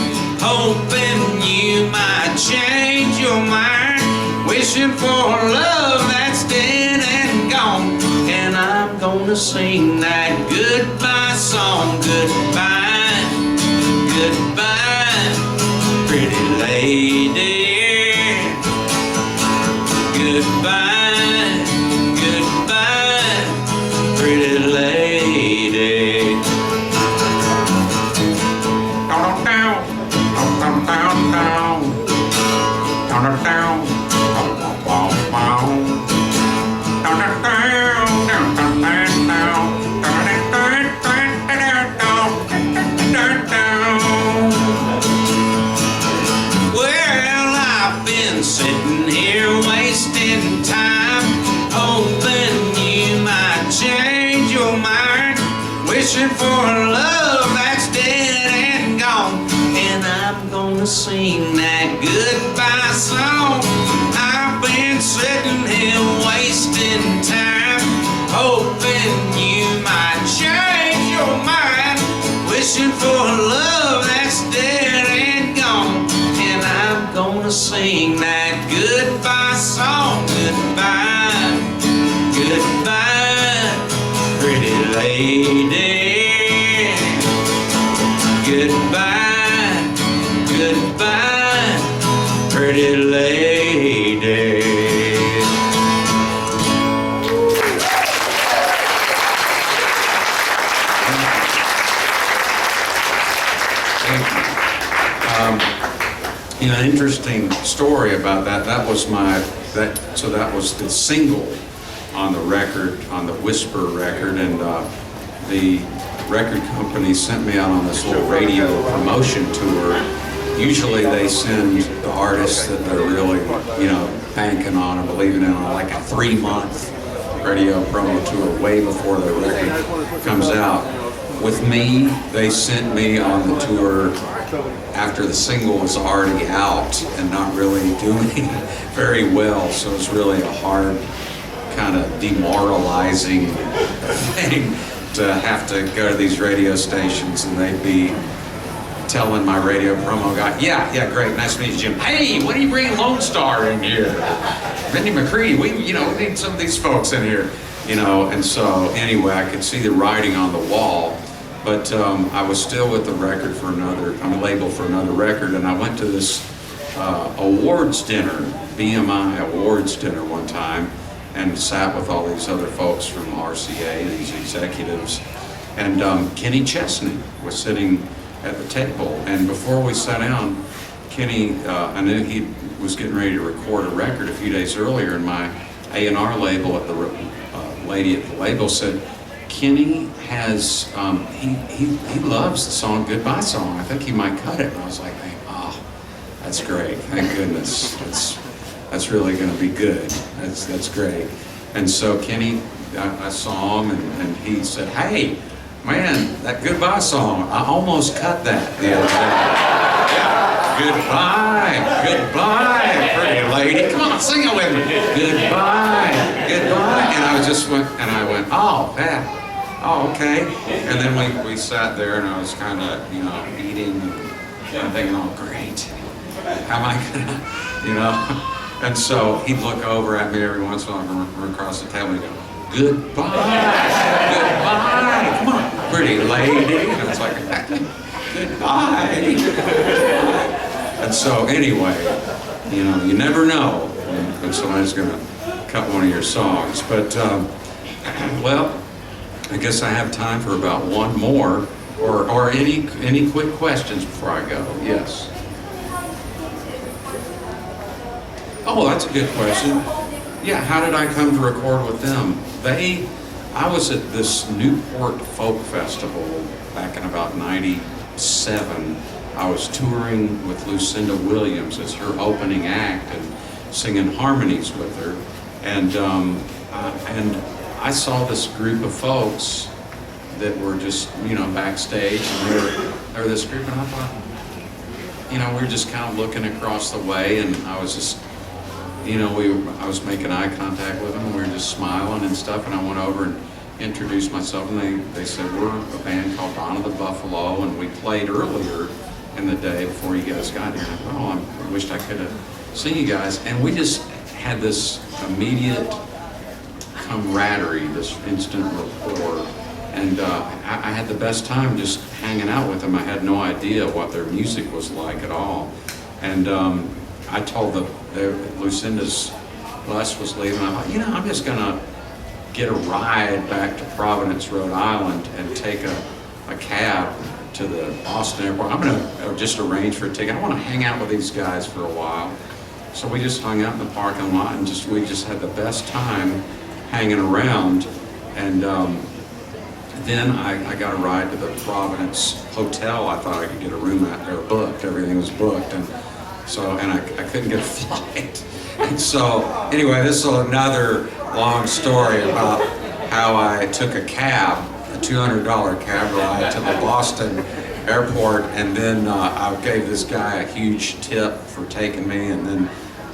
A: hoping you might change your mind, wishing for a love that's dead and gone. And I'm gonna sing that goodbye song. Goodbye, goodbye, pretty lady. Goodbye, goodbye, pretty lady. Down, down, down, down, down, down, down, well, I've been sitting here wasting time, hoping you might change your mind, wishing for a love that's dead and gone. And I'm gonna sing that goodbye song. I've been sitting here wasting time, hoping you might lady, goodbye, goodbye, pretty lady. You know, interesting story about that. That was that was the single on the record, on the Whisper record, and the record company sent me out on this little radio promotion tour. Usually they send the artists that they're really, you know, banking on and believing in on like a 3-month radio promo tour way before the record comes out. With me, they sent me on the tour after the single was already out and not really doing very well, so it was really a hard, kind of demoralizing thing to have to go to these radio stations and they'd be telling my radio promo guy, yeah, great, nice to meet you, Jim. Hey, when are you bringing Lone Star in here? Mindy McCready, we need some of these folks in here, you know. And so anyway, I could see the writing on the wall. But I was still with the record for another, label for another record, and I went to this awards dinner, BMI awards dinner one time, and sat with all these other folks from RCA, these executives, and Kenny Chesney was sitting at the table, and before we sat down, Kenny, I knew he was getting ready to record a record a few days earlier, and my A&R label, at the lady at the label said, Kenny has, he loves the song Goodbye Song. I think he might cut it. And I was like, oh, that's great. Thank goodness. That's really going to be good. That's great. And so Kenny, I saw him and he said, hey, man, that Goodbye Song, I almost cut that the other day. Goodbye, pretty lady. Come on, sing it with me. Goodbye. And I went, oh, yeah. Oh, okay. And then we sat there and I was kind of, eating and thinking, oh, great. How am I gonna, And so he'd look over at me every once in a while from across the table and he'd go, goodbye. Come on, pretty lady. And I was like, goodbye. And so anyway, you never know when somebody's gonna cut one of your songs. But, well, I guess I have time for about one more, or any quick questions before I go. Yes. Oh, that's a good question. Yeah, how did I come to record with them? I was at this Newport Folk Festival back in about '97. I was touring with Lucinda Williams as her opening act and singing harmonies with her, and I saw this group of folks that were just, backstage, and they were this group, and I thought, we were just kind of looking across the way, and I was just, I was making eye contact with them, and we were just smiling and stuff, and I went over and introduced myself, and they said, we're a band called Donna the Buffalo, and we played earlier in the day before you guys got here. And I thought, I wished I could have seen you guys, and we just had this immediate camaraderie, this instant rapport, and I had the best time just hanging out with them. I had no idea what their music was like at all, and I told Lucinda's bus was leaving. I thought, I'm just gonna get a ride back to Providence, Rhode Island, and take a cab to the Boston airport. I'm gonna just arrange for a ticket. I want to hang out with these guys for a while. So we just hung out in the parking lot and we just had the best time hanging around. And then I got a ride to the Providence Hotel. I thought I could get a room out there booked. Everything was booked. And I couldn't get a flight. And so anyway, this is another long story about how I took a cab, a $200 cab ride to the Boston airport, and then I gave this guy a huge tip for taking me, and then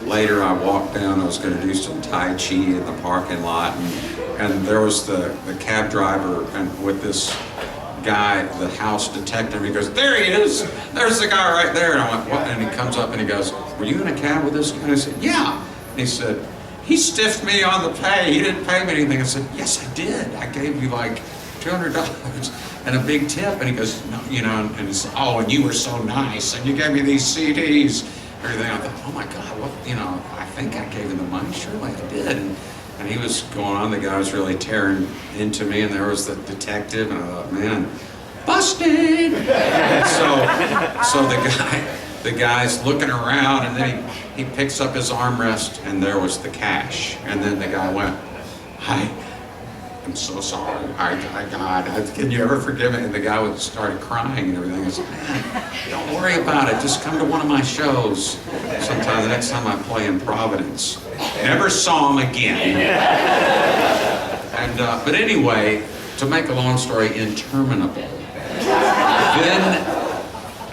A: later I walked down, I was going to do some Tai Chi in the parking lot, and there was the cab driver and with this guy, the house detective, he goes, there he is, there's the guy right there. And I went, what? And he comes up and he goes, were you in a cab with this guy? And I said, yeah. And he said, he stiffed me on the pay, he didn't pay me anything. I said, yes I did, I gave you like $200 and a big tip. And he goes, no, you know, and it's, oh, and you were so nice, and you gave me these CDs, everything. I thought, oh my God, what, you know, I think I gave him the money. Surely I did. And he was going on, the guy was really tearing into me, and there was the detective, and I thought, man, busted! And so the guy's looking around, and then he picks up his armrest, and there was the cash. And then the guy went, I'm so sorry. God, can you ever forgive me? And the guy started crying and everything. I said, man, don't worry about it. Just come to one of my shows sometime. The next time I play in Providence. Never saw him again. And but anyway, to make a long story interminable, then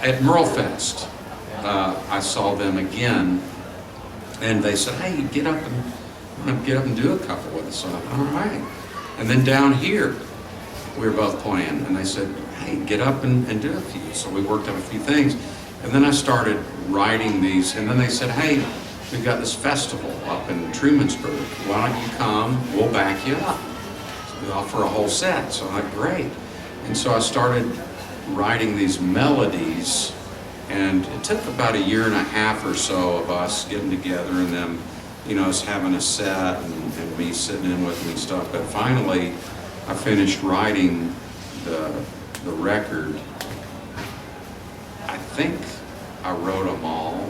A: at Merlefest, I saw them again, and they said, hey, get up and do a couple with us. So I thought, all right. And then down here, we were both playing, and they said, hey, get up and do a few. So we worked on a few things. And then I started writing these, and then they said, hey, we've got this festival up in Trumansburg. Why don't you come? We'll back you up. So we offer a whole set. So I'm like, great. And so I started writing these melodies, and it took about 1.5 years or so of us getting together and them, you know, us having a set and me sitting in with me stuff. But finally, I finished writing the record. I think I wrote them all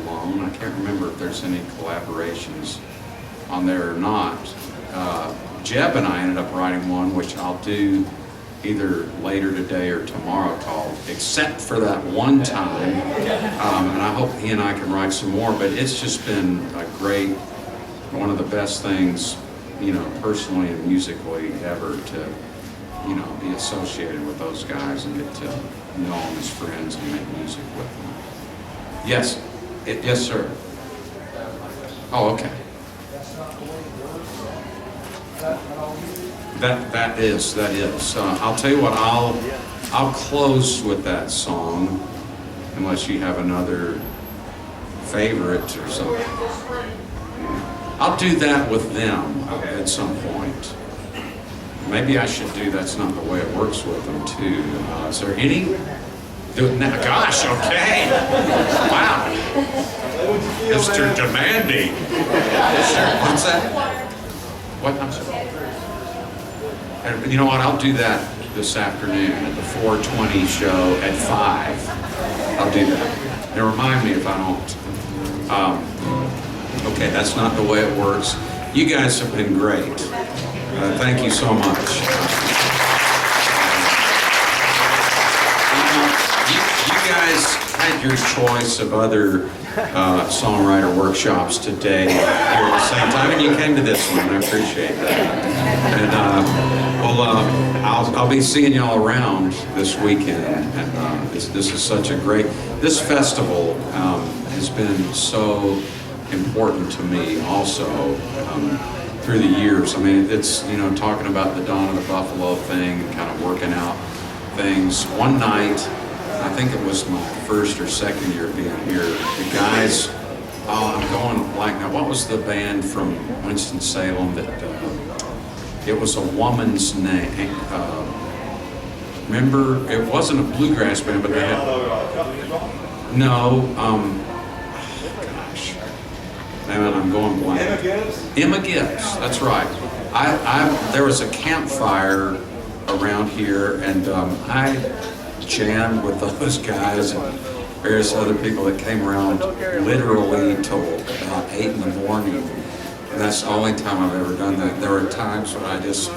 A: alone. I can't remember if there's any collaborations on there or not. Jeb and I ended up writing one, which I'll do either later today or tomorrow, called Except for That One Time. And I hope he and I can write some more, but it's just been a great, one of the best things, you know, personally and musically ever to, you know, be associated with those guys and get to know them as friends and make music with them. Yes, yes, sir. Oh, okay. That is. I'll tell you what. I'll close with that song, unless you have another favorite or something. I'll do that with them at some point. Maybe I should do That's Not the Way It Works with them too. Is there any? Do it now. Gosh, okay. Wow. Mr. Demanding. What's that? What? I'm sorry. And you know what? I'll do that this afternoon at the 4:20 show at 5. I'll do that. And remind me if I don't. Okay, That's Not the Way It Works. You guys have been great. Thank you so much. You guys had your choice of other songwriter workshops today here at the same time, and you came to this one. I appreciate that. And I'll be seeing y'all around this weekend. And this is such a great. This festival has been so important to me also through the years. I mean, it's, you know, talking about the Donna the Buffalo thing and kind of working out things. One night, I think it was my first or second year being here, the guys, I'm going blank now, what was the band from Winston-Salem that, it was a woman's name, remember, it wasn't a bluegrass band, but they had, gosh, man, I'm going blank.
C: Emma Gibbs?
A: Emma Gibbs, that's right. There was a campfire around here, and I jammed with those guys and various other people that came around literally till about 8 in the morning. And that's the only time I've ever done that. There were times when I just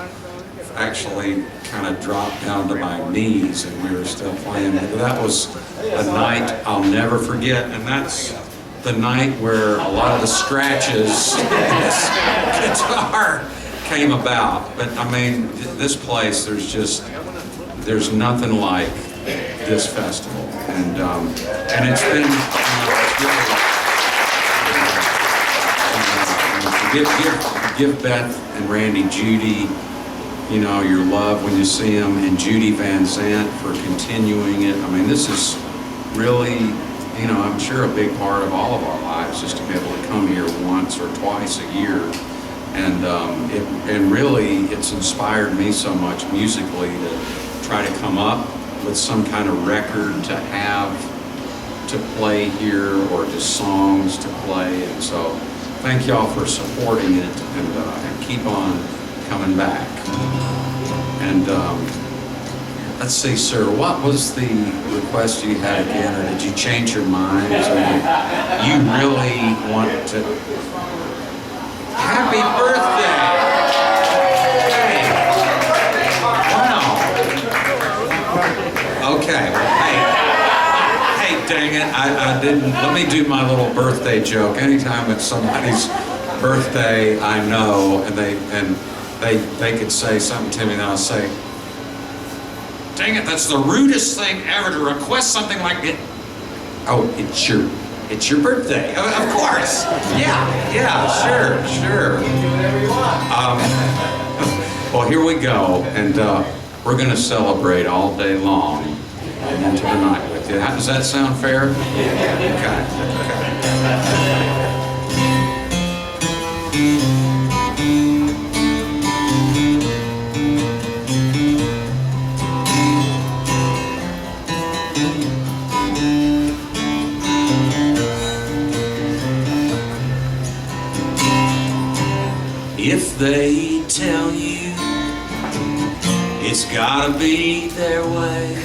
A: actually kind of dropped down to my knees and we were still playing. But that was a night I'll never forget, and that's the night where a lot of the scratches in this guitar came about. But I mean, this place, there's nothing like this festival, and it's been, you know, it's really, give Beth and Randy, Judy, you know, your love when you see them, and Judy Van Zant for continuing it. I mean, this is really, you know, I'm sure a big part of all of our lives, just to be able to come here once or twice a year And really, it's inspired me so much musically to try to come up with some kind of record to have to play here, or just songs to play. And so thank y'all for supporting it, and keep on coming back. And let's see, sir, what was the request you had again, or did you change your mind? So you really want to... Happy birthday! Hey. Wow. Okay. Hey, dang it! I didn't. Let me do my little birthday joke. Anytime it's somebody's birthday, I know, and they could say something to me, and I'll say, "Dang it! That's the rudest thing ever to request something like it." Oh, it's your birthday. Of course. Yeah, sure.
C: Do whatever you want.
A: Well, here we go, and we're going to celebrate all day long and into the night with you. How does that sound fair? Okay. If they tell you it's gotta be their way,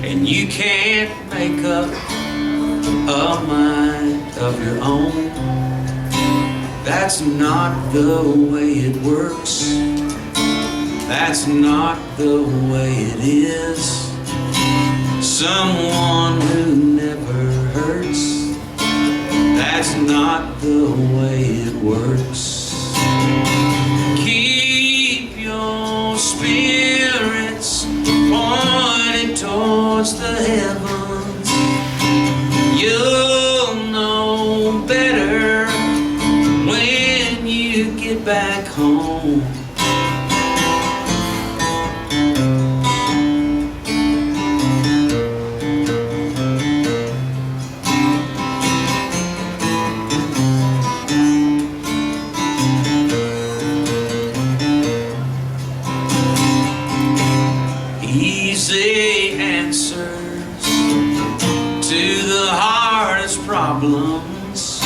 A: and you can't make up a mind of your own, that's not the way it works. That's not the way it is. Someone who never hurts, that's not the way it works. Keep your spirits pointed towards the heavens. You'll know better when you get back home. Easy answers to the hardest problems.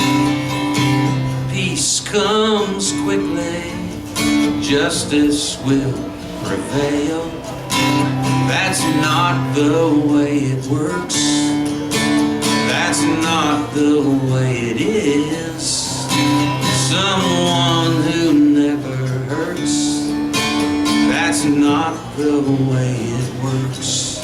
A: Peace comes quickly, justice will prevail. That's not the way it works. That's not the way it is. Someone who never hurts, that's not the way it works.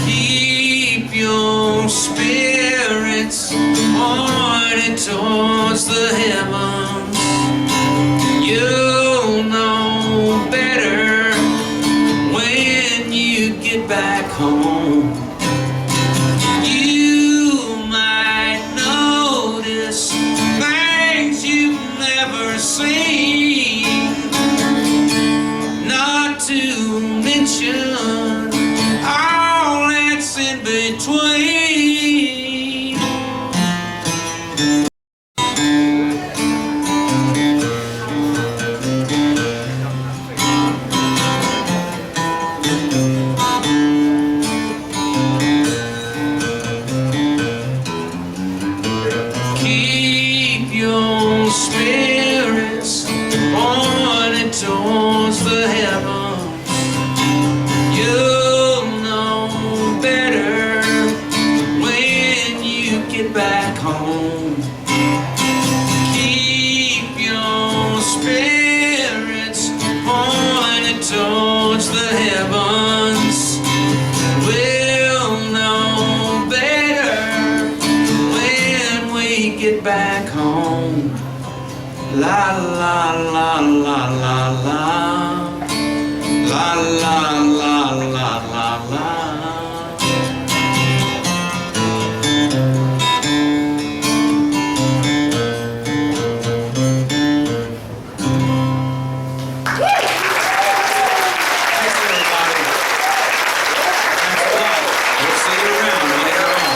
A: Keep your spirits pointed towards the heavens. You'll know better when you get back home. You might notice things you've never seen, not to mention all that's in between. Keep your spirits pointed towards the heavens. You'll know better when you get back home. Keep your spirits pointed towards the heavens. We'll know better when we get back home. La la la la la la. La la la la la la. Thanks, everybody. Thanks a lot. We'll see you around later on.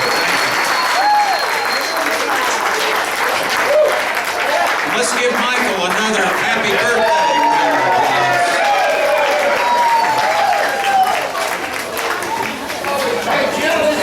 A: Thank you. Happy birthday, Carol.
C: Hey, Jill, this